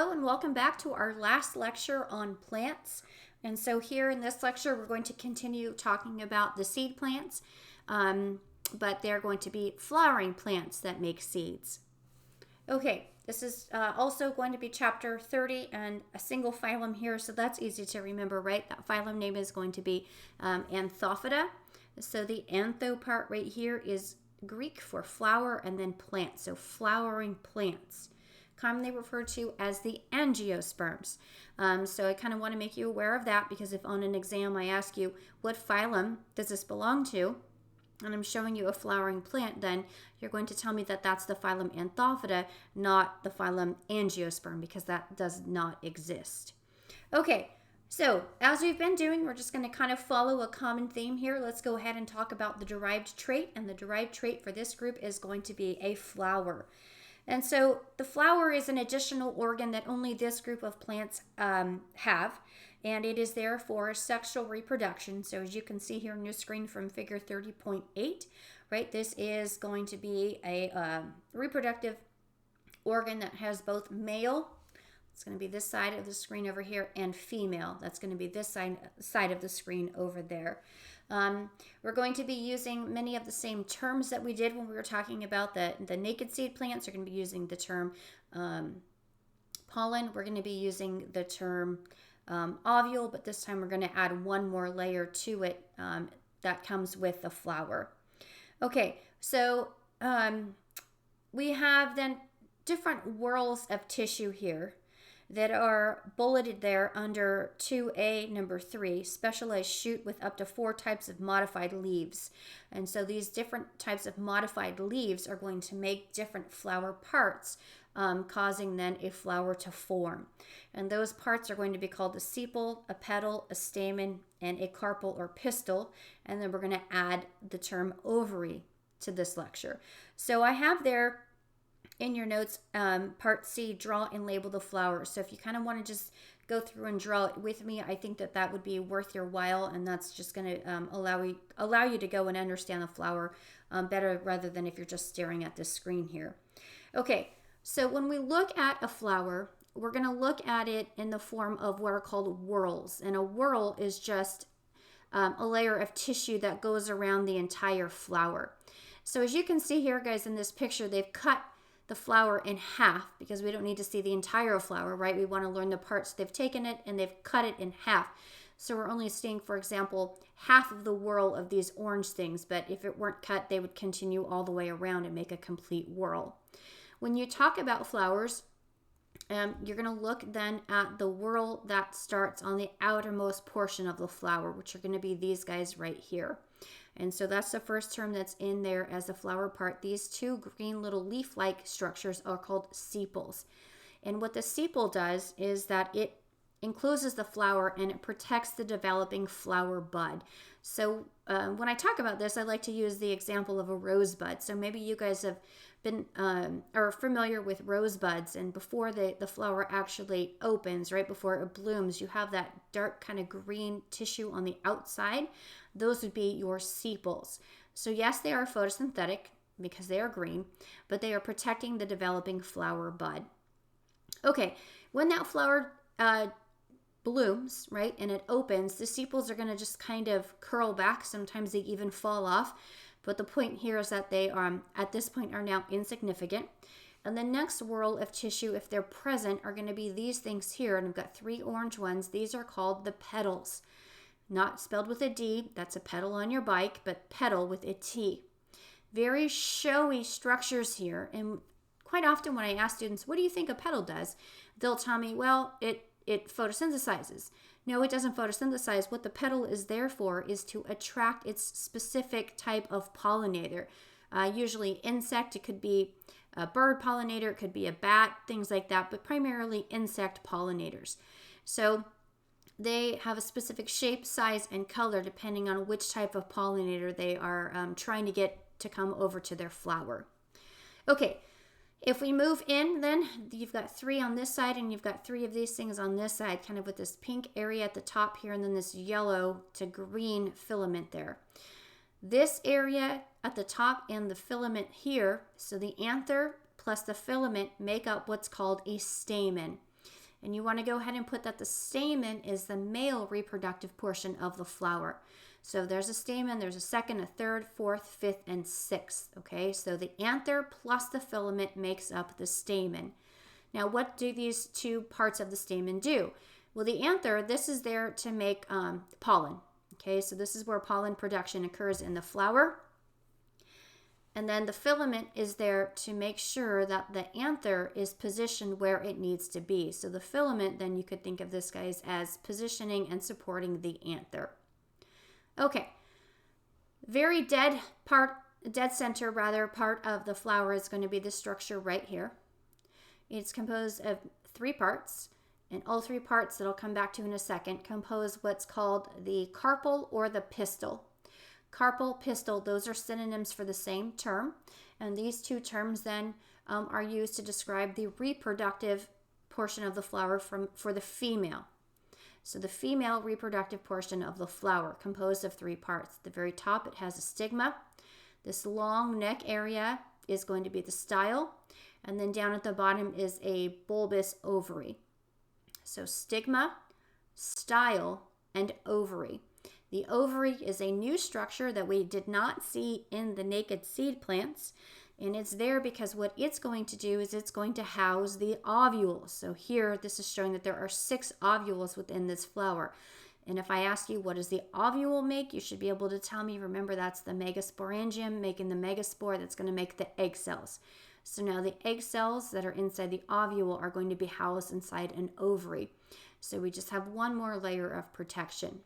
Hello and welcome back to our last lecture on plants. And so here in this lecture, we're going to continue talking about the seed plants, but they're going to be flowering plants that make seeds. Okay, this is also going to be chapter 30 and a single phylum here, so that's easy to remember, right? That phylum name is going to be Anthophyta. So the antho part right here is Greek for flower and then plant, so flowering plants, commonly referred to as the angiosperms. So I kind of want to make you aware of that because if on an exam I ask you, what phylum does this belong to? And I'm showing you a flowering plant, then you're going to tell me that that's the phylum Anthophyta, not the phylum Angiosperm, because that does not exist. Okay, so as we've been doing, we're just going to kind of follow a common theme here. Let's go ahead and talk about the derived trait, and the derived trait for this group is going to be a flower. And so the flower is an additional organ that only this group of plants have, and it is there for sexual reproduction. So as you can see here on your screen from figure 30.8, right, this is going to be a reproductive organ that has both male, it's going to be this side of the screen over here, and female, that's going to be this side of the screen over there. We're going to be using many of the same terms that we did when we were talking about the naked seed plants. We're going to be using the term pollen. We're going to be using the term ovule, but this time we're going to add one more layer to it that comes with the flower. Okay, so we have then different whorls of tissue here that are bulleted there under 2A number 3, specialized shoot with up to 4 types of modified leaves. And so these different types of modified leaves are going to make different flower parts, causing then a flower to form. And those parts are going to be called a sepal, a petal, a stamen, and a carpel or pistil. And then we're going to add the term ovary to this lecture. So I have there in your notes, part C, draw and label the flower. So if you kind of want to just go through and draw it with me, I think that would be worth your while, and that's just going to allow you to go and understand the flower better rather than if you're just staring at this screen here. Okay, so when we look at a flower, we're going to look at it in the form of what are called whorls, and a whorl is just a layer of tissue that goes around the entire flower. So as you can see here, guys, in this picture, they've cut the flower in half because we don't need to see the entire flower, right? We want to learn the parts. They've taken it and they've cut it in half. So we're only seeing, for example, half of the whorl of these orange things, but if it weren't cut, they would continue all the way around and make a complete whorl. When you talk about flowers, you're going to look then at the whorl that starts on the outermost portion of the flower, which are going to be these guys right here. And so that's the first term that's in there as the flower part. These two green little leaf-like structures are called sepals. And what the sepal does is that it encloses the flower and it protects the developing flower bud. So when I talk about this, I like to use the example of a rosebud. So maybe you guys have been are familiar with rosebuds, and before the flower actually opens, right before it blooms, you have that dark kind of green tissue on the outside. Those would be your sepals. So yes, they are photosynthetic because they are green, but they are protecting the developing flower bud. Okay, when that flower blooms, right, and it opens, the sepals are going to just kind of curl back. Sometimes they even fall off. But the point here is that they are, at this point, are now insignificant. And the next whorl of tissue, if they're present, are going to be these things here. And I've got 3 orange ones. These are called the petals. Not spelled with a D. That's a pedal on your bike, but petal with a T. Very showy structures here. And quite often when I ask students, what do you think a petal does? They'll tell me, well, it photosynthesizes. No, it doesn't photosynthesize. What the petal is there for is to attract its specific type of pollinator. Usually insect, it could be a bird pollinator, it could be a bat, things like that, but primarily insect pollinators. So they have a specific shape, size, and color depending on which type of pollinator they are trying to get to come over to their flower. Okay. If we move in, then you've got 3 on this side and you've got 3 of these things on this side, kind of with this pink area at the top here and then this yellow to green filament there. This area at the top and the filament here, so the anther plus the filament make up what's called a stamen. And you want to go ahead and put that the stamen is the male reproductive portion of the flower. So there's a stamen, there's a second, a third, fourth, fifth, and sixth. Okay, so the anther plus the filament makes up the stamen. Now, what do these two parts of the stamen do? Well, the anther, this is there to make pollen. Okay, so this is where pollen production occurs in the flower. And then the filament is there to make sure that the anther is positioned where it needs to be. So the filament, then you could think of this, guys, as positioning and supporting the anther. Okay, very dead center part of the flower is going to be the structure right here. It's composed of 3 parts, and all 3 parts that I'll come back to in a second compose what's called the carpel or the pistil. Carpel, pistil, those are synonyms for the same term, and these 2 terms then are used to describe the reproductive portion of the flower for the female. So the female reproductive portion of the flower, composed of 3 parts. At the very top, it has a stigma. This long neck area is going to be the style, and then down at the bottom is a bulbous ovary. So stigma, style, and ovary. The ovary is a new structure that we did not see in the naked seed plants, and it's there because what it's going to do is it's going to house the ovules. So here, this is showing that there are 6 ovules within this flower. And if I ask you, what does the ovule make? You should be able to tell me. Remember, that's the megasporangium making the megaspore that's going to make the egg cells. So now the egg cells that are inside the ovule are going to be housed inside an ovary. So we just have one more layer of protection.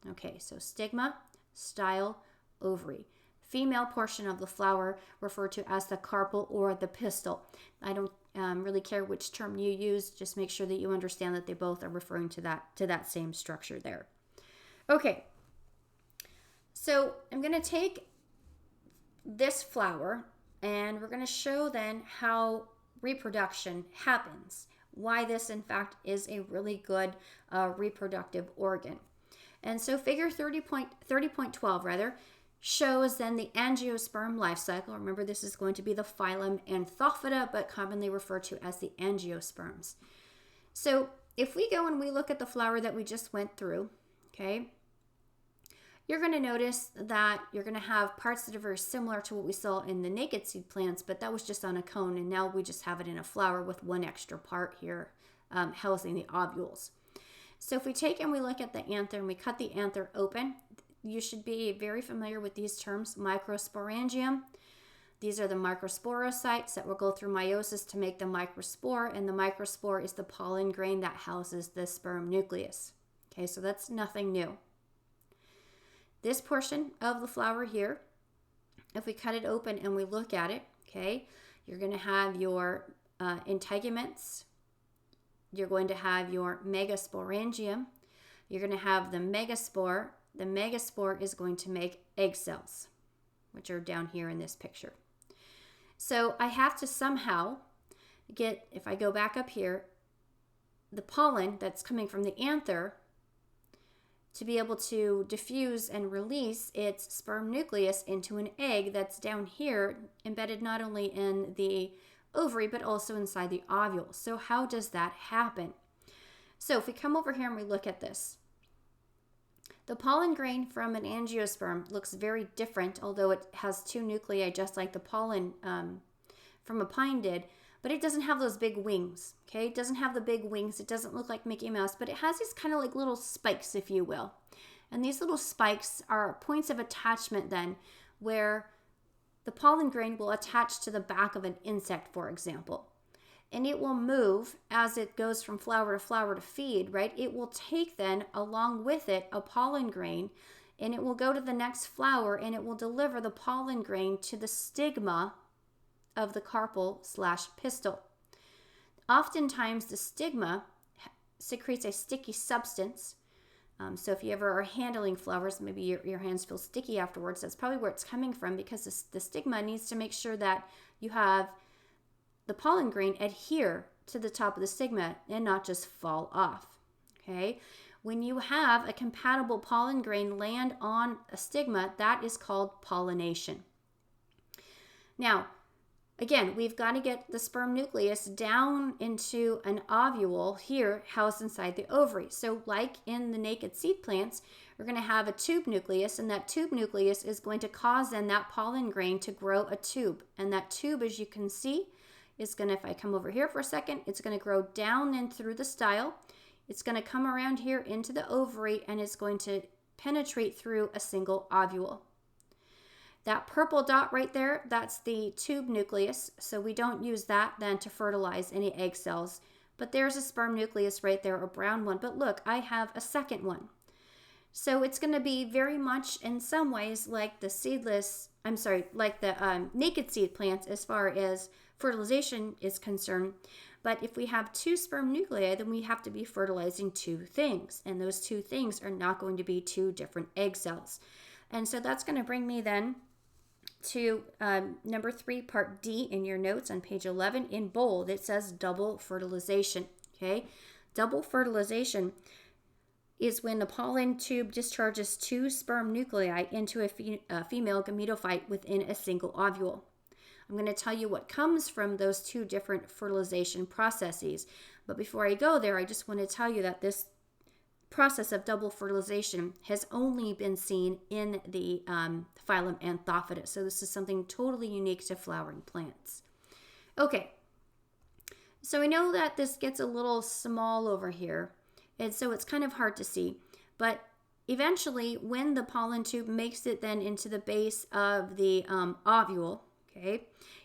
Okay, so stigma, style, ovary. Female portion of the flower referred to as the carpel or the pistil. I don't really care which term you use. Just make sure that you understand that they both are referring to that same structure there. Okay, so I'm going to take this flower and we're going to show then how reproduction happens. Why this, in fact, is a really good reproductive organ. And so figure 30.12 shows then the angiosperm life cycle. Remember, this is going to be the phylum Anthophila, but commonly referred to as the angiosperms. So if we go and we look at the flower that we just went through, okay, you're going to notice that you're going to have parts that are very similar to what we saw in the naked seed plants, but that was just on a cone, and now we just have it in a flower with one extra part here housing the ovules. So if we take and we look at the anther and we cut the anther open, you should be very familiar with these terms, microsporangium. These are the microsporocytes that will go through meiosis to make the microspore, and the microspore is the pollen grain that houses the sperm nucleus. Okay, so that's nothing new. This portion of the flower here, if we cut it open and we look at it, okay, you're going to have your integuments. You're going to have your megasporangium. You're going to have the megaspore. The megaspore is going to make egg cells, which are down here in this picture. So I have to somehow get, if I go back up here, the pollen that's coming from the anther to be able to diffuse and release its sperm nucleus into an egg that's down here, embedded not only in the ovary, but also inside the ovule. So how does that happen? So if we come over here and we look at this, the pollen grain from an angiosperm looks very different, although it has 2 nuclei just like the pollen from a pine did, but it doesn't have those big wings, okay? It doesn't have the big wings. It doesn't look like Mickey Mouse, but it has these kind of like little spikes, if you will. And these little spikes are points of attachment then, where the pollen grain will attach to the back of an insect, for example. And it will move as it goes from flower to feed, right? It will take then, along with it, a pollen grain, and it will go to the next flower, and it will deliver the pollen grain to the stigma of the carpel/pistil. Oftentimes, the stigma secretes a sticky substance. So if you ever are handling flowers, maybe your hands feel sticky afterwards, that's probably where it's coming from, because the stigma needs to make sure that you have the pollen grain adhere to the top of the stigma and not just fall off, okay? When you have a compatible pollen grain land on a stigma, that is called pollination. Now, Again, we've got to get the sperm nucleus down into an ovule here housed inside the ovary. So like in the naked seed plants, we're going to have a tube nucleus, and that tube nucleus is going to cause then that pollen grain to grow a tube. And that tube, as you can see, is going to, if I come over here for a second, it's going to grow down and through the style. It's going to come around here into the ovary, and it's going to penetrate through a single ovule. That purple dot right there, that's the tube nucleus, so we don't use that then to fertilize any egg cells. But there's a sperm nucleus right there, a brown one. But look, I have a second one. So it's going to be very much in some ways like the naked seed plants as far as fertilization is concerned. But if we have two sperm nuclei, then we have to be fertilizing two things. And those two things are not going to be two different egg cells. And so that's going to bring me then to number 3, part D in your notes on page 11. In bold, it says double fertilization. Okay, double fertilization is when the pollen tube discharges two sperm nuclei into a female gametophyte within a single ovule. I'm going to tell you what comes from those two different fertilization processes. But before I go there, I just want to tell you that this process of double fertilization has only been seen in the phylum Anthophytus. So this is something totally unique to flowering plants. Okay, so I know that this gets a little small over here, and so it's kind of hard to see. But eventually, when the pollen tube makes it then into the base of the ovule, okay,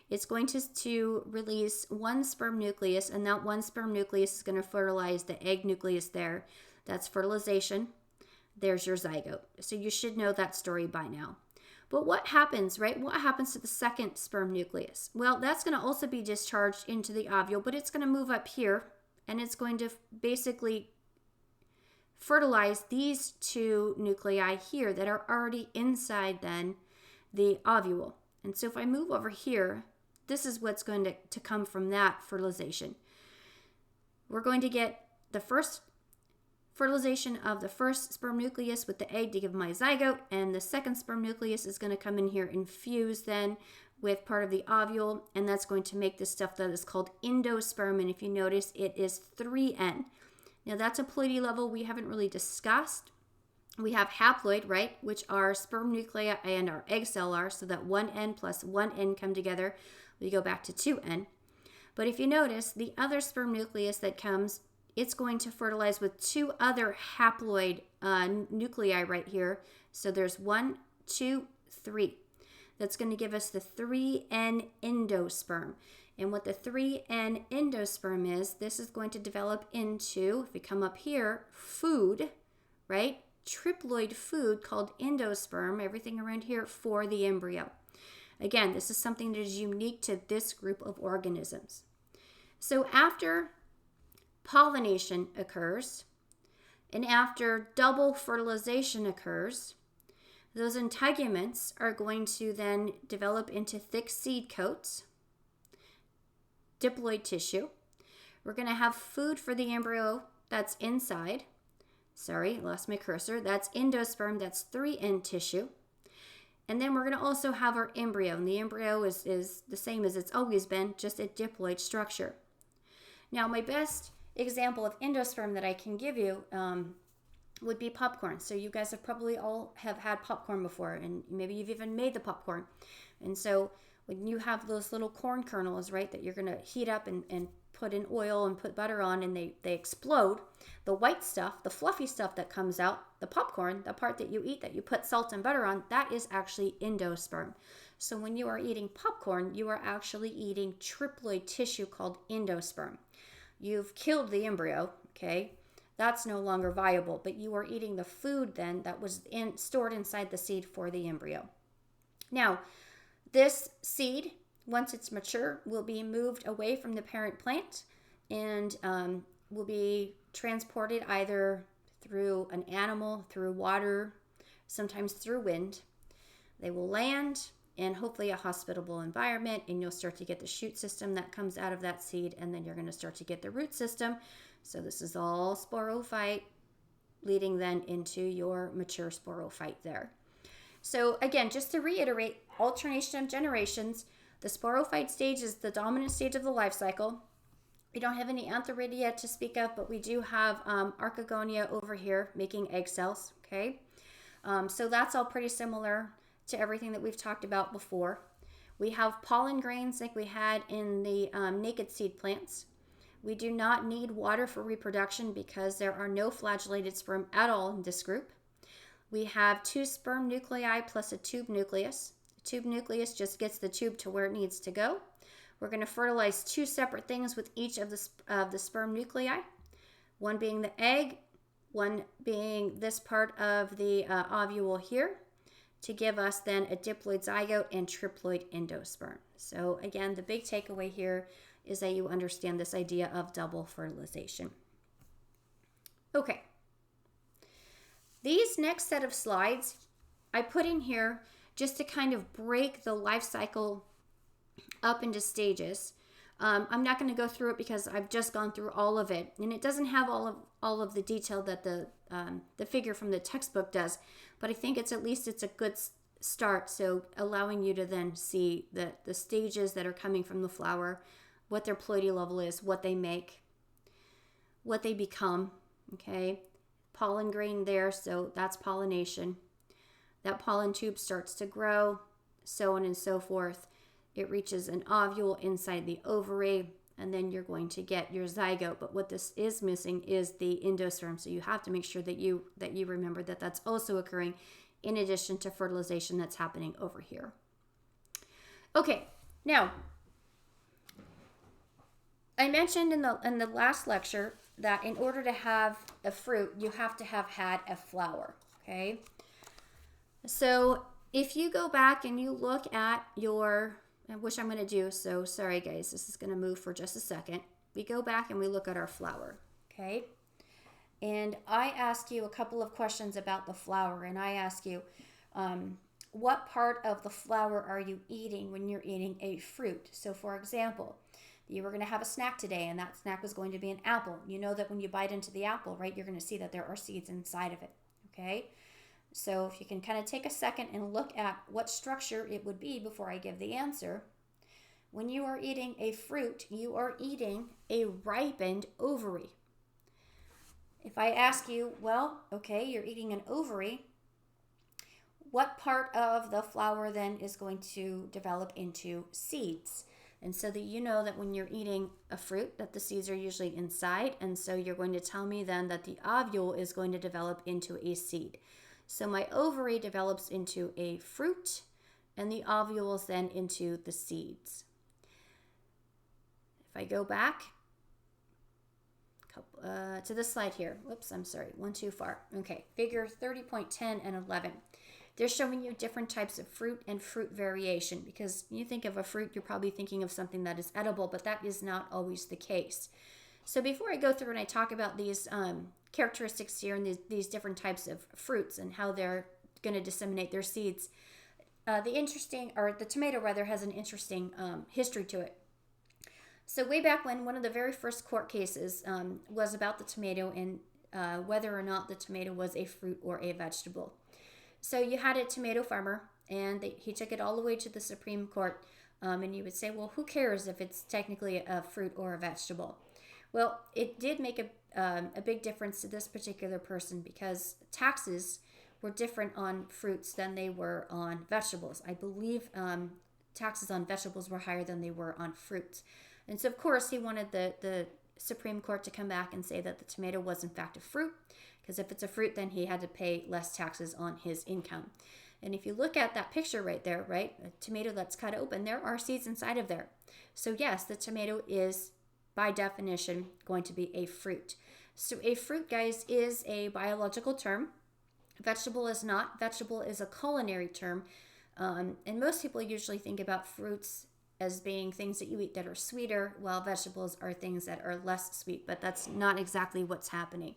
it's going to release one sperm nucleus, and that one sperm nucleus is going to fertilize the egg nucleus there. That's fertilization. There's your zygote. So you should know that story by now. But what happens, right? What happens to the second sperm nucleus? Well, that's going to also be discharged into the ovule, but it's going to move up here, and it's going to basically fertilize these two nuclei here that are already inside then the ovule. And so if I move over here, this is what's going to come from that fertilization. We're going to get the first fertilization of the first sperm nucleus with the egg to give my zygote, and the second sperm nucleus is going to come in here and fuse then with part of the ovule, and that's going to make this stuff that is called endosperm, and if you notice, it is 3N. Now that's a ploidy level we haven't really discussed. We have haploid, right, which are sperm nuclei and our egg cell are, so that 1N plus 1N come together. We go back to 2N. But if you notice, the other sperm nucleus that comes, it's going to fertilize with two other haploid nuclei right here. So there's 1, 2, 3. That's going to give us the 3N endosperm. And what the 3N endosperm is, this is going to develop into, if we come up here, food, right? Triploid food called endosperm, everything around here for the embryo. Again, this is something that is unique to this group of organisms. So after pollination occurs, and after double fertilization occurs, those integuments are going to then develop into thick seed coats, diploid tissue. We're going to have food for the embryo that's inside. Sorry, lost my cursor. That's endosperm, that's 3N tissue. And then we're going to also have our embryo, and the embryo is the same as it's always been, just a diploid structure. Now, my best example of endosperm that I can give you would be popcorn. So you guys have probably all have had popcorn before, and maybe you've even made the popcorn. And so when you have those little corn kernels, right, that you're going to heat up and put in oil and put butter on, and they explode, the white stuff, the fluffy stuff that comes out, the popcorn, the part that you eat that you put salt and butter on, that is actually endosperm. So when you are eating popcorn, you are actually eating triploid tissue called endosperm. You've killed the embryo, okay? That's no longer viable, but you are eating the food then that was stored inside the seed for the embryo. Now, this seed, once it's mature, will be moved away from the parent plant and will be transported either through an animal, through water, sometimes through wind. They will land in hopefully a hospitable environment, and you'll start to get the shoot system that comes out of that seed, and then you're going to start to get the root system. So this is all sporophyte, leading then into your mature sporophyte there. So again, just to reiterate, alternation of generations, The sporophyte stage is the dominant stage of the life cycle. We don't have any Antheridia to speak of, but we do have Archegonia over here making egg cells, okay? So that's all pretty similar to everything that we've talked about before. We have pollen grains like we had in the naked seed plants. We do not need water for reproduction because there are no flagellated sperm at all in this group. We have 2 sperm nuclei plus a tube nucleus. The tube nucleus just gets the tube to where it needs to go. We're going to fertilize 2 separate things with each of the sperm nuclei, one being the egg, one being this part of the ovule here, to give us then a diploid zygote and triploid endosperm. So again, the big takeaway here is that you understand this idea of double fertilization. Okay. These next set of slides I put in here just to kind of break the life cycle up into stages. I'm not going to go through it because I've just gone through all of it, and it doesn't have all of the detail that the figure from the textbook does. But I think it's a good start. So allowing you to then see the stages that are coming from the flower, what their ploidy level is, what they make, what they become. Okay, pollen grain there, so that's pollination. That pollen tube starts to grow, so on and so forth. It reaches an ovule inside the ovary, and then you're going to get your zygote. But what this is missing is the endosperm, so you have to make sure that you remember that that's also occurring in addition to fertilization that's happening over here. Okay, now I mentioned in the last lecture that in order to have a fruit, you have to have had a flower. Okay, so if you go back and you look at which I'm going to do, so sorry guys, this is going to move for just a second. We go back and we look at our flower, okay? And I ask you a couple of questions about the flower, and I ask you, what part of the flower are you eating when you're eating a fruit? So for example, you were going to have a snack today, and that snack was going to be an apple. You know that when you bite into the apple, right, you're going to see that there are seeds inside of it, okay? So if you can kind of take a second and look at what structure it would be before I give the answer. When you are eating a fruit, you are eating a ripened ovary. If I ask you, well, okay, you're eating an ovary, what part of the flower then is going to develop into seeds? And so that you know that when you're eating a fruit, that the seeds are usually inside. And so you're going to tell me then that the ovule is going to develop into a seed. So my ovary develops into a fruit, and the ovules then into the seeds. If I go back to this slide here. Whoops, I'm sorry, one too far. Okay, figure 30.10 and 11. They're showing you different types of fruit and fruit variation, because you think of a fruit, you're probably thinking of something that is edible, but that is not always the case. So before I go through and I talk about these characteristics here and these different types of fruits and how they're going to disseminate their seeds, the tomato rather has an interesting history to it. So way back when, one of the very first court cases was about the tomato and whether or not the tomato was a fruit or a vegetable. So you had a tomato farmer, and he took it all the way to the Supreme Court, and you would say, well, who cares if it's technically a fruit or a vegetable? Well, it did make a big difference to this particular person, because taxes were different on fruits than they were on vegetables. I believe taxes on vegetables were higher than they were on fruits. And so, of course, he wanted the Supreme Court to come back and say that the tomato was, in fact, a fruit, because if it's a fruit, then he had to pay less taxes on his income. And if you look at that picture right there, right, a tomato that's cut open, there are seeds inside of there. So, yes, the tomato is, by definition, going to be a fruit. So a fruit, guys, is a biological term. Vegetable is not. Vegetable is a culinary term. And most people usually think about fruits as being things that you eat that are sweeter, while vegetables are things that are less sweet, but that's not exactly what's happening.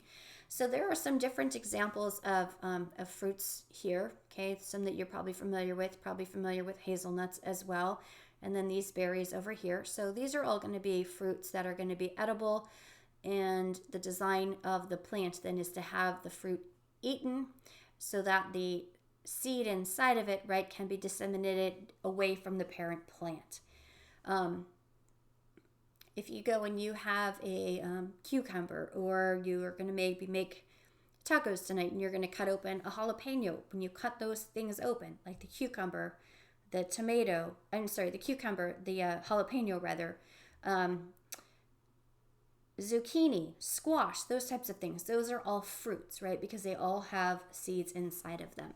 So there are some different examples of fruits here, okay? Some that you're probably familiar with hazelnuts as well. And then these berries over here. So these are all going to be fruits that are going to be edible, and the design of the plant then is to have the fruit eaten so that the seed inside of it, right, can be disseminated away from the parent plant. If you go and you have a cucumber, or you are going to maybe make tacos tonight and you're going to cut open a jalapeno, when you cut those things open, like the cucumber, the tomato, the cucumber, the jalapeno rather, zucchini, squash, those types of things, those are all fruits, right? Because they all have seeds inside of them.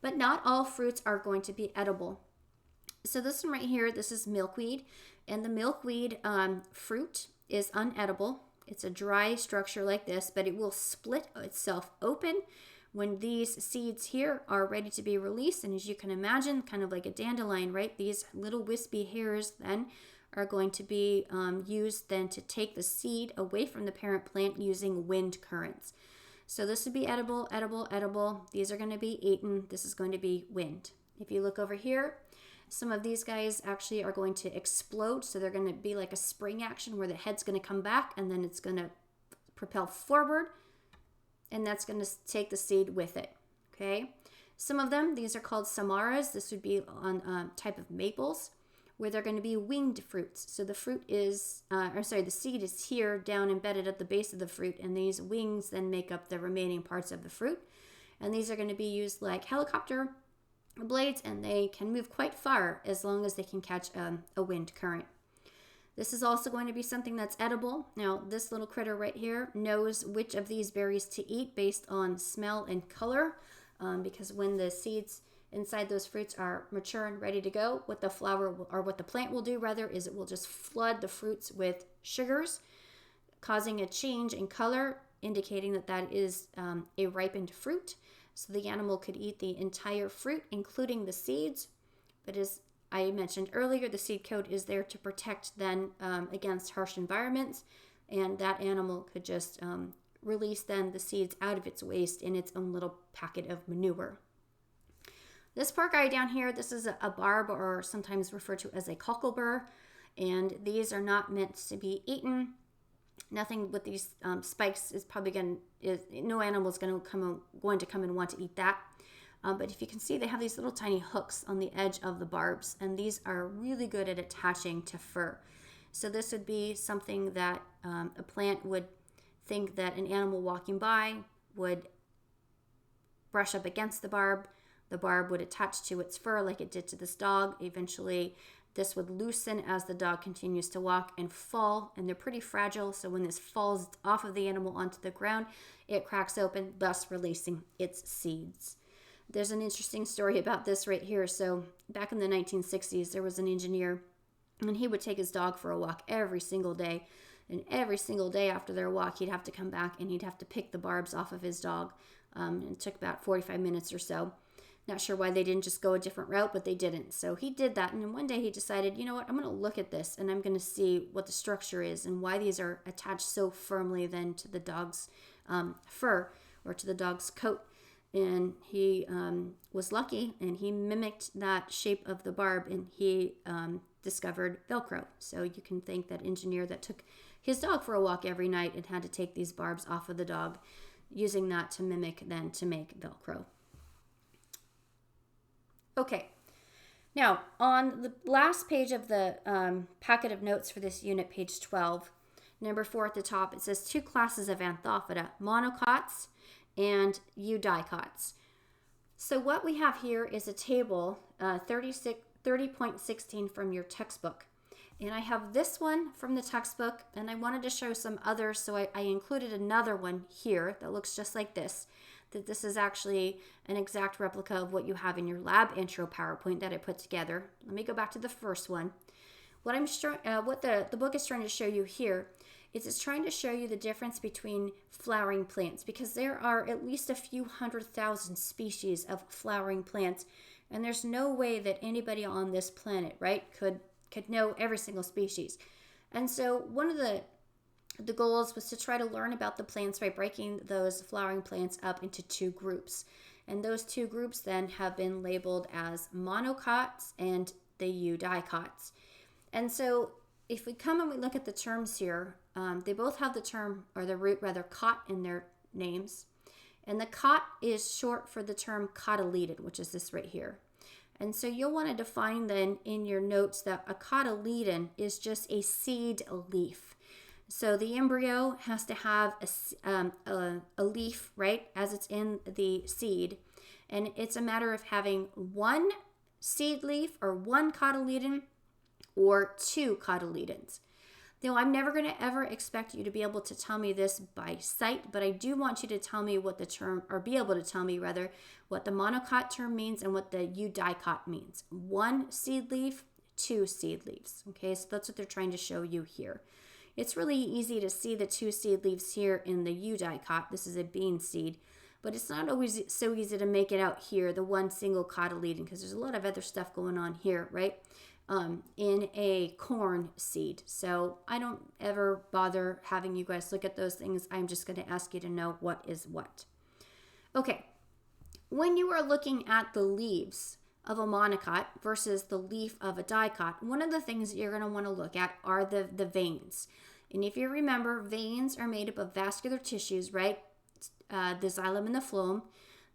But not all fruits are going to be edible. So this one right here, this is milkweed, and the milkweed fruit is unedible. It's a dry structure like this, but it will split itself open when these seeds here are ready to be released. And as you can imagine, kind of like a dandelion, right? These little wispy hairs then are going to be used then to take the seed away from the parent plant using wind currents. So this would be edible, edible, edible. These are going to be eaten. This is going to be wind. If you look over here, some of these guys actually are going to explode. So they're going to be like a spring action where the head's going to come back and then it's going to propel forward. And that's going to take the seed with it. Okay. Some of them, these are called samaras. This would be on type of maples, where they're going to be winged fruits. So the fruit is, the seed is here down embedded at the base of the fruit. And these wings then make up the remaining parts of the fruit. And these are going to be used like helicopter blades, and they can move quite far as long as they can catch a wind current. This is also going to be something that's edible. Now, this little critter right here knows which of these berries to eat based on smell and color, because when the seeds inside those fruits are mature and ready to go, what the plant will do rather is it will just flood the fruits with sugars, causing a change in color, indicating that that is a ripened fruit. So the animal could eat the entire fruit, including the seeds. But as I mentioned earlier, the seed coat is there to protect then against harsh environments. And that animal could just release then the seeds out of its waste in its own little packet of manure. This poor guy down here, this is a barb, or sometimes referred to as a cocklebur. And these are not meant to be eaten. Nothing with these spikes is probably no animal is going to come and want to eat that. But if you can see, they have these little tiny hooks on the edge of the barbs, and these are really good at attaching to fur. So this would be something that a plant would think that an animal walking by would brush up against the barb. The barb would attach to its fur like it did to this dog. Eventually, this would loosen as the dog continues to walk and fall, and they're pretty fragile, so when this falls off of the animal onto the ground, it cracks open, thus releasing its seeds. There's an interesting story about this right here. So back in the 1960s, there was an engineer, and he would take his dog for a walk every single day, and every single day after their walk, he'd have to come back and he'd have to pick the barbs off of his dog. It took about 45 minutes or so. Not sure why they didn't just go a different route, but they didn't. So he did that, and then one day he decided, you know what, I'm going to look at this, and I'm going to see what the structure is and why these are attached so firmly then to the dog's fur or to the dog's coat. And he was lucky, and he mimicked that shape of the barb, and he discovered Velcro. So you can thank that engineer that took his dog for a walk every night and had to take these barbs off of the dog, using that to mimic then to make Velcro. Okay, now on the last page of the packet of notes for this unit, page 12, number 4 at the top, it says 2 classes of Anthophida, monocots and eudicots. So what we have here is a table, 30.16 from your textbook. And I have this one from the textbook, and I wanted to show some others, so I included another one here that looks just like this. That this is actually an exact replica of what you have in your lab intro PowerPoint that I put together. Let me go back to the first one. What the book is trying to show you here is it's trying to show you the difference between flowering plants, because there are at least a few 100,000 species of flowering plants, and there's no way that anybody on this planet, right, could know every single species. And so one of the goals was to try to learn about the plants by breaking those flowering plants up into 2 groups. And those 2 groups then have been labeled as monocots and the eudicots. And so if we come and we look at the terms here, they both have the term, or the root rather, cot in their names. And the cot is short for the term cotyledon, which is this right here. And so you'll want to define then in your notes that a cotyledon is just a seed leaf. So the embryo has to have a leaf, right, as it's in the seed. And it's a matter of having one seed leaf or one cotyledon or two cotyledons. Now, I'm never going to ever expect you to be able to tell me this by sight, but I do want you to tell me what the term, or be able to tell me rather, what the monocot term means and what the eudicot means. One seed leaf, two seed leaves. Okay, so that's what they're trying to show you here. It's really easy to see the two seed leaves here in the eudicot. This is a bean seed, but it's not always so easy to make it out here, the one single cotyledon, because there's a lot of other stuff going on here, right? In a corn seed. So I don't ever bother having you guys look at those things. I'm just going to ask you to know what is what. Okay, when you are looking at the leaves of a monocot versus the leaf of a dicot, one of the things that you're going to want to look at are the veins. And if you remember, veins are made up of vascular tissues, right? The xylem and the phloem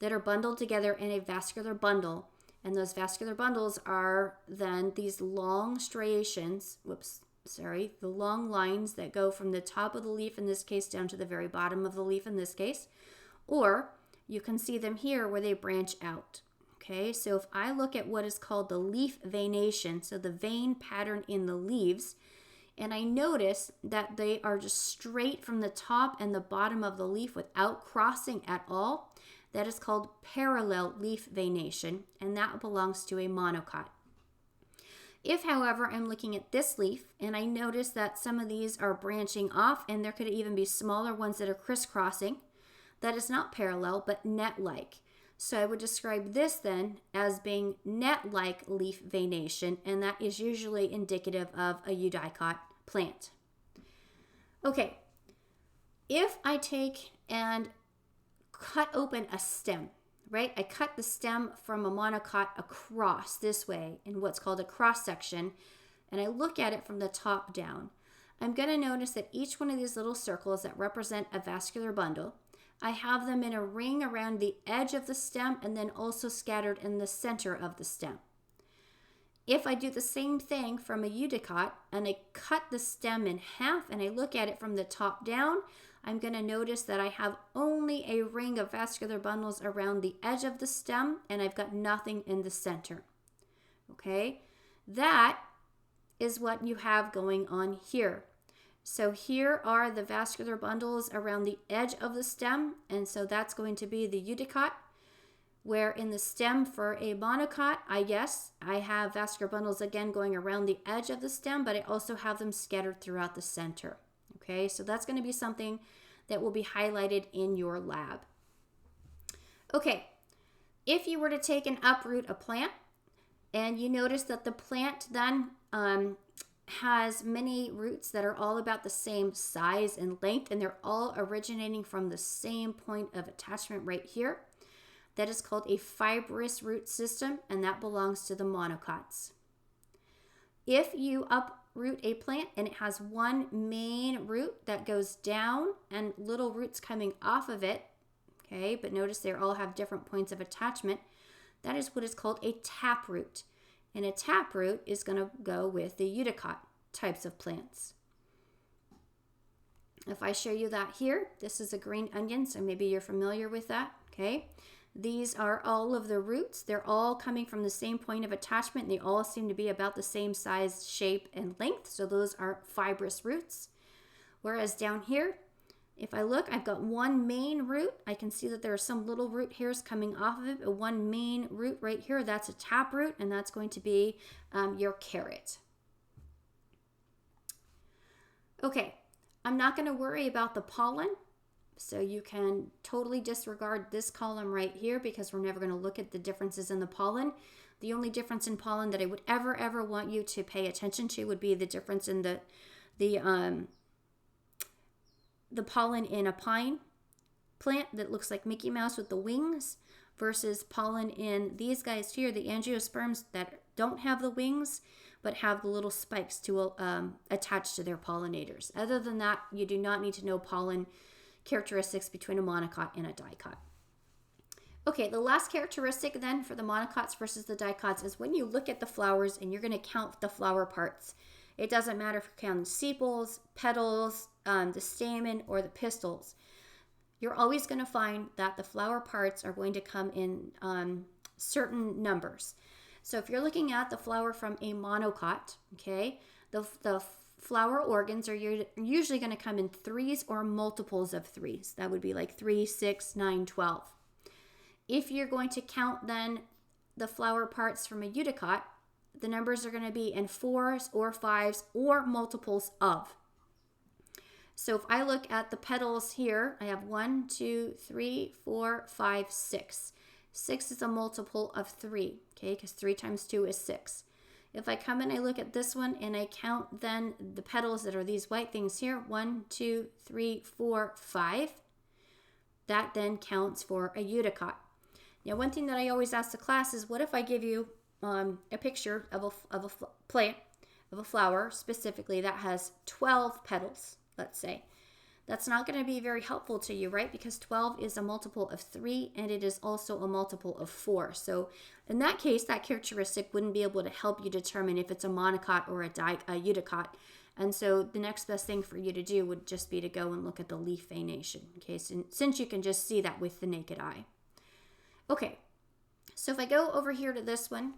that are bundled together in a vascular bundle. And those vascular bundles are then these long striations, the long lines that go from the top of the leaf in this case down to the very bottom of the leaf in this case. Or you can see them here where they branch out. Okay, so if I look at what is called the leaf veination, so the vein pattern in the leaves, and I notice that they are just straight from the top and the bottom of the leaf without crossing at all, that is called parallel leaf veination, and that belongs to a monocot. If, however, I'm looking at this leaf and I notice that some of these are branching off and there could even be smaller ones that are crisscrossing, that is not parallel but net-like. So I would describe this then as being net-like leaf veination, and that is usually indicative of a eudicot plant. Okay, if I take and cut open a stem, right? I cut the stem from a monocot across this way in what's called a cross section, and I look at it from the top down. I'm going to notice that each one of these little circles that represent a vascular bundle, I have them in a ring around the edge of the stem and then also scattered in the center of the stem. If I do the same thing from a eudicot and I cut the stem in half and I look at it from the top down, I'm going to notice that I have only a ring of vascular bundles around the edge of the stem and I've got nothing in the center. Okay, that is what you have going on here. So here are the vascular bundles around the edge of the stem, and so that's going to be the eudicot, where in the stem for a monocot, I have vascular bundles again going around the edge of the stem, but I also have them scattered throughout the center. Okay, so that's going to be something that will be highlighted in your lab. Okay, if you were to take and uproot a plant, and you notice that the plant then has many roots that are all about the same size and length, and they're all originating from the same point of attachment right here. That is called a fibrous root system, and that belongs to the monocots. If you uproot a plant and it has one main root that goes down and little roots coming off of it, okay, but notice they all have different points of attachment, that is what is called a taproot. And a taproot is going to go with the eudicot types of plants. If I show you that here, this is a green onion, so maybe you're familiar with that, okay? These are all of the roots. They're all coming from the same point of attachment, and they all seem to be about the same size, shape, and length, so those are fibrous roots. Whereas down here, if I look, I've got one main root. I can see that there are some little root hairs coming off of it, but one main root right here, that's a taproot, and that's going to be your carrot. Okay, I'm not going to worry about the pollen, so you can totally disregard this column right here because we're never going to look at the differences in the pollen. The only difference in pollen that I would ever want you to pay attention to would be the difference in the pollen in a pine plant that looks like Mickey Mouse with the wings versus pollen in these guys here, the angiosperms that don't have the wings but have the little spikes to attach to their pollinators. Other than that, you do not need to know pollen characteristics between a monocot and a dicot. Okay, the last characteristic then for the monocots versus the dicots is when you look at the flowers and you're going to count the flower parts. It doesn't matter if you're counting sepals, petals, the stamen, or the pistils. You're always going to find that the flower parts are going to come in certain numbers. So if you're looking at the flower from a monocot, okay, the flower organs are usually going to come in threes or multiples of threes. That would be like 3, 6, 9, 12. If you're going to count then the flower parts from a eudicot, the numbers are going to be in 4s or 5s or multiples of. So if I look at the petals here, I have 1, 2, 3, 4, 5, 6. 6 is a multiple of 3, okay, because 3 times 2 is 6. If I come and I look at this one and I count then the petals that are these white things here, 1, 2, 3, 4, 5, that then counts for a eudicot. Now, one thing that I always ask the class is, what if I give you a picture of a plant, of a flower specifically that has 12 petals, let's say. That's not going to be very helpful to you, right? Because 12 is a multiple of 3 and it is also a multiple of 4. So in that case, that characteristic wouldn't be able to help you determine if it's a monocot or a eudicot. And so the next best thing for you to do would just be to go and look at the leaf veination, okay? Since you can just see that with the naked eye. Okay, so if I go over here to this one,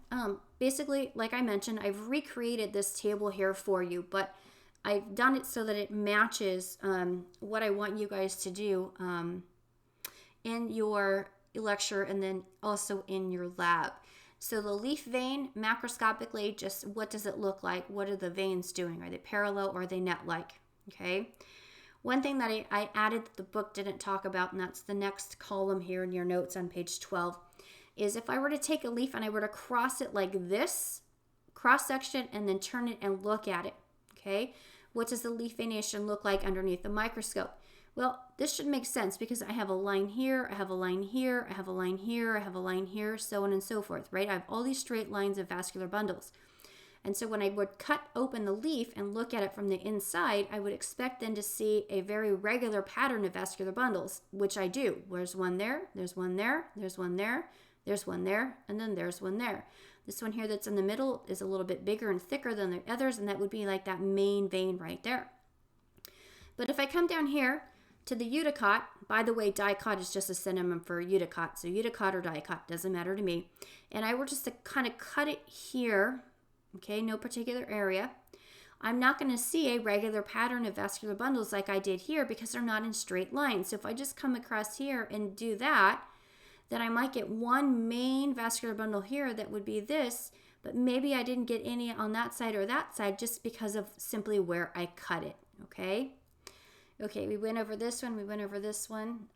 basically, like I mentioned, I've recreated this table here for you, but I've done it so that it matches what I want you guys to do in your lecture and then also in your lab. So the leaf vein, macroscopically, just what does it look like? What are the veins doing? Are they parallel or are they net-like? Okay. One thing that I added that the book didn't talk about, and that's the next column here in your notes on page 12, is if I were to take a leaf and I were to cross it like this, cross-section, and then turn it and look at it, okay? What does the leaf veination look like underneath the microscope? Well, this should make sense because I have a line here, I have a line here, I have a line here, I have a line here, so on and so forth, right? I have all these straight lines of vascular bundles. And so when I would cut open the leaf and look at it from the inside, I would expect then to see a very regular pattern of vascular bundles, which I do. There's one there, there's one there, there's one there, there's one there, and then there's one there. This one here that's in the middle is a little bit bigger and thicker than the others, and that would be like that main vein right there. But if I come down here to the eudicot, by the way, dicot is just a synonym for eudicot, so eudicot or dicot, doesn't matter to me. And I were just to kind of cut it here, okay, no particular area, I'm not going to see a regular pattern of vascular bundles like I did here because they're not in straight lines. So if I just come across here and do that, then I might get one main vascular bundle here that would be this, but maybe I didn't get any on that side or that side just because of simply where I cut it, okay? Okay, we went over this one, we went over this one.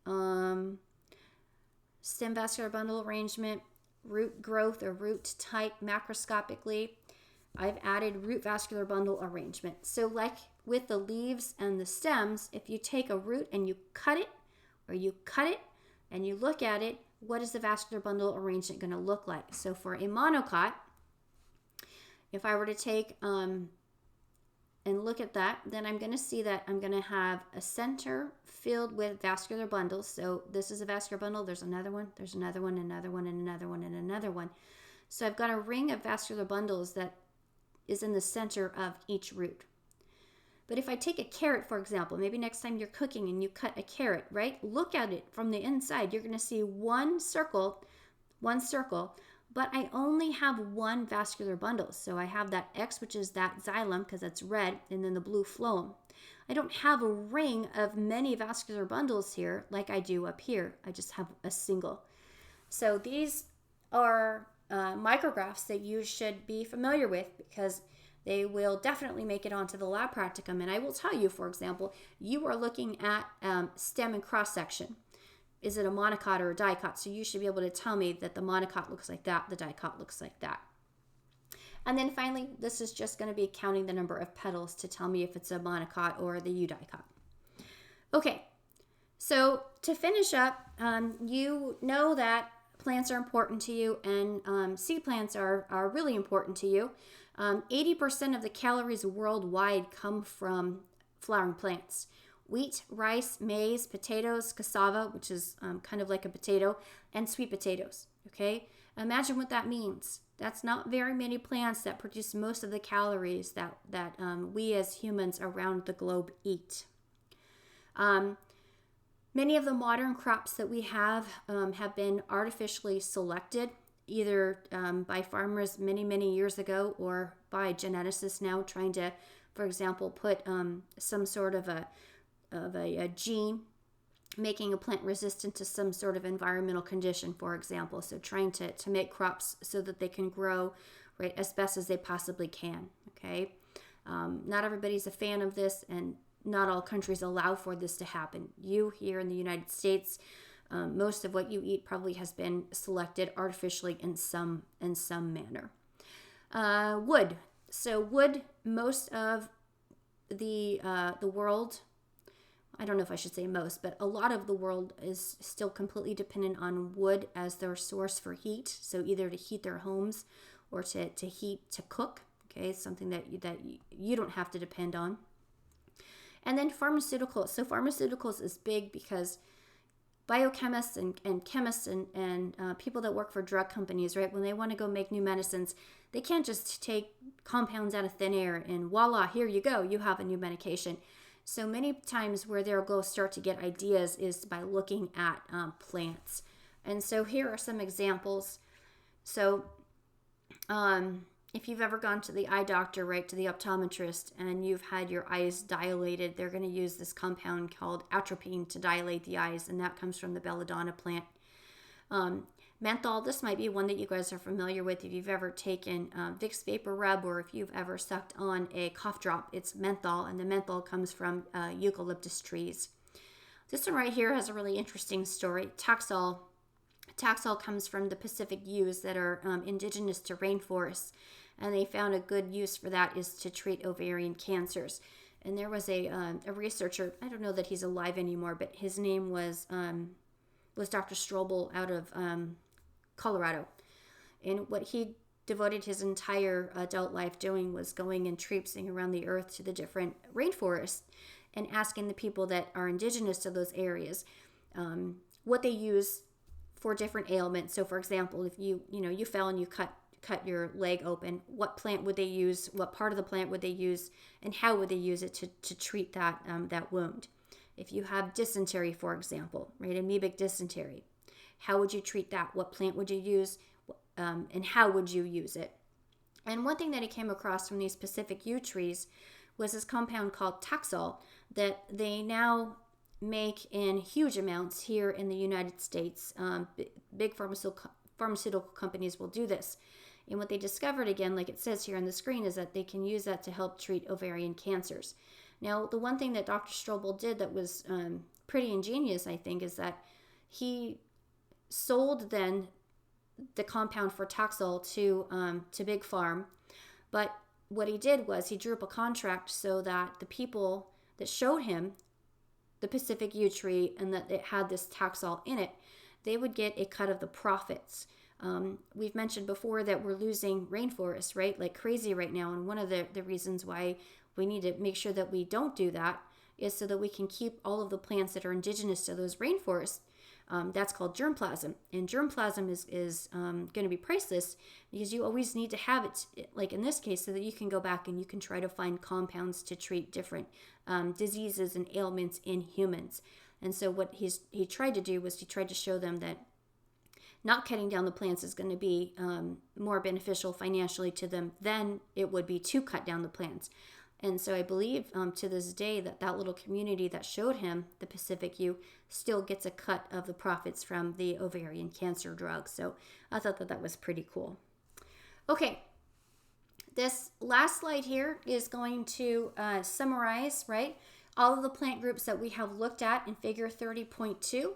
Stem vascular bundle arrangement, root growth or root type macroscopically. I've added root vascular bundle arrangement. So like with the leaves and the stems, if you take a root and you cut it, or you cut it and you look at it, what is the vascular bundle arrangement going to look like? So for a monocot, if I were to take and look at that, then I'm going to see that I'm going to have a center filled with vascular bundles. So this is a vascular bundle, there's another one, there's another one, another one, and another one, and another one. So I've got a ring of vascular bundles that is in the center of each root. But if I take a carrot, for example, maybe next time you're cooking and you cut a carrot, right? Look at it from the inside. You're going to see one circle, but I only have one vascular bundle. So I have that X, which is that xylem, because that's red, and then the blue phloem. I don't have a ring of many vascular bundles here like I do up here. I just have a single. So these are micrographs that you should be familiar with because they will definitely make it onto the lab practicum. And I will tell you, for example, you are looking at stem and cross-section. Is it a monocot or a dicot? So you should be able to tell me that the monocot looks like that, the dicot looks like that. And then finally, this is just going to be counting the number of petals to tell me if it's a monocot or the eudicot. Okay, so to finish up, you know that plants are important to you and seed plants are really important to you. 80% of the calories worldwide come from flowering plants. wheat, rice, maize, potatoes, cassava, which is kind of like a potato, and sweet potatoes. Okay, imagine what that means. That's not very many plants that produce most of the calories that we as humans around the globe eat. Many of the modern crops that we have been artificially selected, either by farmers many years ago or by geneticists now trying to, for example, put some sort of a gene making a plant resistant to some sort of environmental condition, for example. So trying to make crops so that they can grow right as best as they possibly can. Okay, not everybody's a fan of this, and not all countries allow for this to happen. You here in the United States, most of what you eat probably has been selected artificially in some manner. Wood. So wood, most of the world, I don't know if I should say most, but a lot of the world is still completely dependent on wood as their source for heat. So either to heat their homes or to cook. Okay, it's something that you don't have to depend on. And then pharmaceuticals. So pharmaceuticals is big because biochemists and chemists and people that work for drug companies, right, when they want to go make new medicines, they can't just take compounds out of thin air and voila, here you go, you have a new medication. So many times where they'll go start to get ideas is by looking at plants. And so here are some examples. So if you've ever gone to the eye doctor, right, to the optometrist, and you've had your eyes dilated, they're going to use this compound called atropine to dilate the eyes, and that comes from the belladonna plant. Menthol, this might be one that you guys are familiar with if you've ever taken Vicks Vapor Rub, or if you've ever sucked on a cough drop. It's menthol, and the menthol comes from eucalyptus trees. This one right here has a really interesting story. Taxol. Taxol comes from the Pacific yews that are indigenous to rainforests, and they found a good use for that is to treat ovarian cancers. And there was a researcher, I don't know that he's alive anymore, but his name was Dr. Strobel out of Colorado. And what he devoted his entire adult life doing was going and traipsing around the earth to the different rainforests and asking the people that are indigenous to those areas what they use for different ailments. So for example, if you fell and you cut your leg open, what plant would they use, what part of the plant would they use, and how would they use it to treat that wound. If you have dysentery, for example, right, amoebic dysentery, how would you treat that? What plant would you use, and how would you use it? And one thing that he came across from these Pacific yew trees was this compound called Taxol that they now make in huge amounts here in the United States. Big pharmaceutical companies will do this. And what they discovered, again, like it says here on the screen, is that they can use that to help treat ovarian cancers. Now, the one thing that Dr. Strobel did that was pretty ingenious, I think, is that he sold then the compound for Taxol to Big Farm. But what he did was he drew up a contract so that the people that showed him the Pacific yew tree and that it had this Taxol in it, they would get a cut of the profits. We've mentioned before that we're losing rainforests, right, like crazy right now. And one of the reasons why we need to make sure that we don't do that is so that we can keep all of the plants that are indigenous to those rainforests. That's called germplasm. And germplasm is going to be priceless because you always need to have it, like in this case, so that you can go back and you can try to find compounds to treat different diseases and ailments in humans. And so what he tried to do was he tried to show them that not cutting down the plants is going to be more beneficial financially to them than it would be to cut down the plants. And so I believe to this day that little community that showed him the Pacific yew still gets a cut of the profits from the ovarian cancer drug. So I thought that was pretty cool. Okay, this last slide here is going to summarize, right, all of the plant groups that we have looked at in figure 30.2.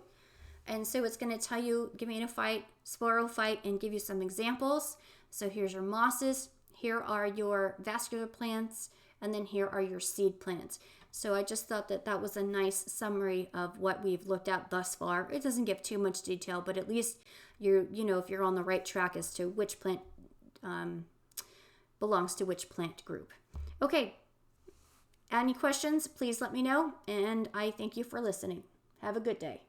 And so it's going to tell you gametophyte, sporophyte, and give you some examples. So here's your mosses. Here are your vascular plants. And then here are your seed plants. So I just thought that was a nice summary of what we've looked at thus far. It doesn't give too much detail, but at least if you're on the right track as to which plant belongs to which plant group. Okay, Any questions, please let me know. And I thank you for listening. Have a good day.